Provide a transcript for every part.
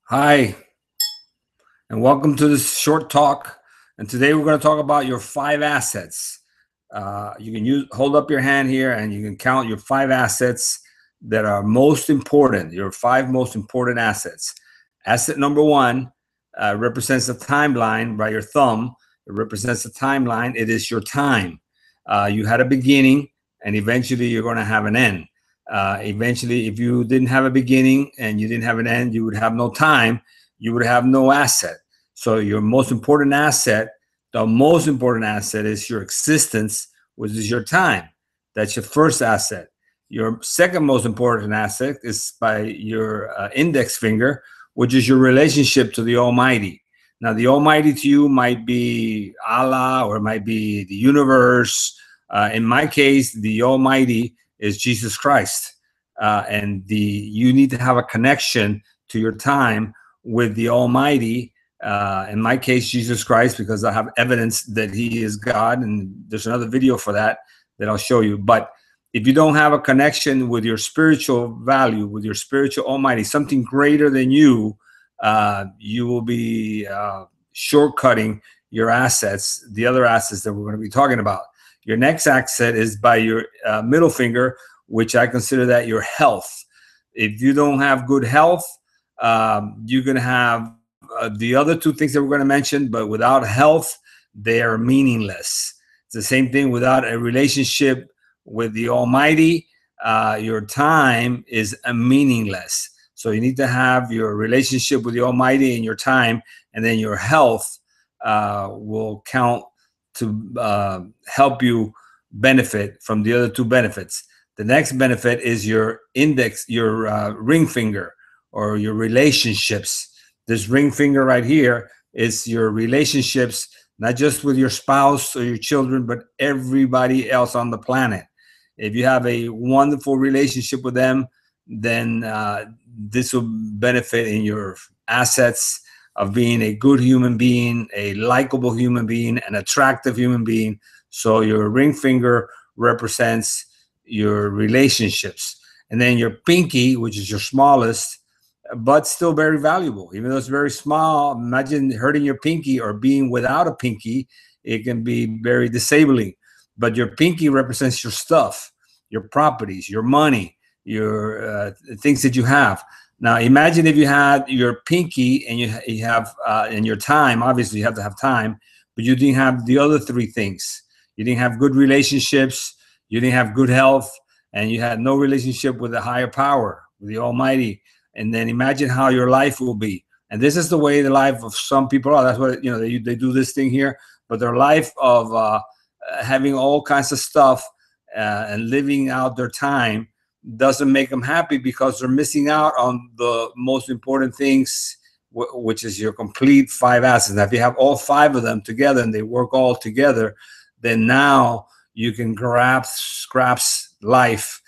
Hi, and welcome to this short talk. And today we're going to talk about your 5 assets. You can hold up your hand here, and you can count your 5 assets that are most important. Your 5 most important assets. Asset number one represents a timeline by your thumb. It represents a timeline. It is your time. You had a beginning, and eventually you're going to have an end. Eventually, if you didn't have a beginning and you didn't have an end, you would have no time. You would have no asset. So your most important asset, the most important asset is your existence, which is your time. That's your first asset. Your second most important asset is by your index finger, which is your relationship to the Almighty. Now, the Almighty to you might be Allah, or it might be the universe. In my case, the Almighty is Jesus Christ. And you need to have a connection to your time with the Almighty. In my case, Jesus Christ, because I have evidence that he is God. And there's another video for that I'll show you. But if you don't have a connection with your spiritual value, with your spiritual Almighty, something greater than you, you will be shortcutting your assets, the other assets that we're going to be talking about. Your next asset is by your middle finger, which I consider that your health. If you don't have good health, you're going to have the other two things that we're going to mention, but without health, they are meaningless. It's the same thing without a relationship with the Almighty. Your time is meaningless. So you need to have your relationship with the Almighty and your time, and then your health will count to help you benefit from the other two benefits. The next benefit is your index, your ring finger, or your relationships. This ring finger right here is your relationships, not just with your spouse or your children, but everybody else on the planet. If you have a wonderful relationship with them, then this will benefit in your assets of being a good human being, a likable human being, an attractive human being. So your ring finger represents your relationships. And then your pinky, which is your smallest, but still very valuable. Even though it's very small, imagine hurting your pinky or being without a pinky. It can be very disabling. But your pinky represents your stuff, your properties, your money, your things that you have. Now, imagine if you had your pinky and you have in your time. Obviously, you have to have time, but you didn't have the other three things. You didn't have good relationships. You didn't have good health, and you had no relationship with the higher power, with the Almighty. And then imagine how your life will be. And this is the way the life of some people are. That's what, they do this thing here, but their life of having all kinds of stuff and living out their time doesn't make them happy, because they're missing out on the most important things, which is your complete 5 assets. Now, if you have all 5 of them together and they work all together, then now you can grab life,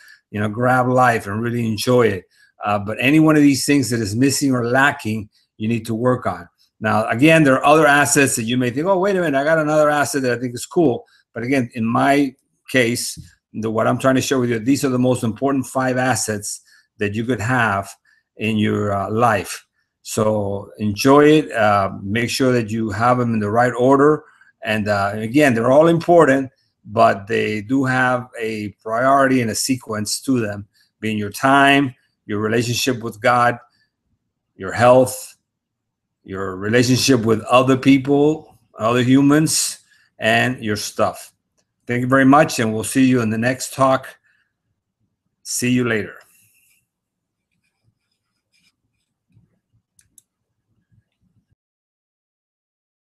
grab life and really enjoy it. But any one of these things that is missing or lacking, you need to work on. Now, again, there are other assets that you may think, oh, wait a minute, I got another asset that I think is cool. But again, in my case, what I'm trying to share with you, these are the most important 5 assets that you could have in your life. So enjoy it. Make sure that you have them in the right order. And again, they're all important, but they do have a priority and a sequence to them, being your time, your relationship with God, your health, your relationship with other people, other humans, and your stuff. Thank you very much, and we'll see you in the next talk. See you later.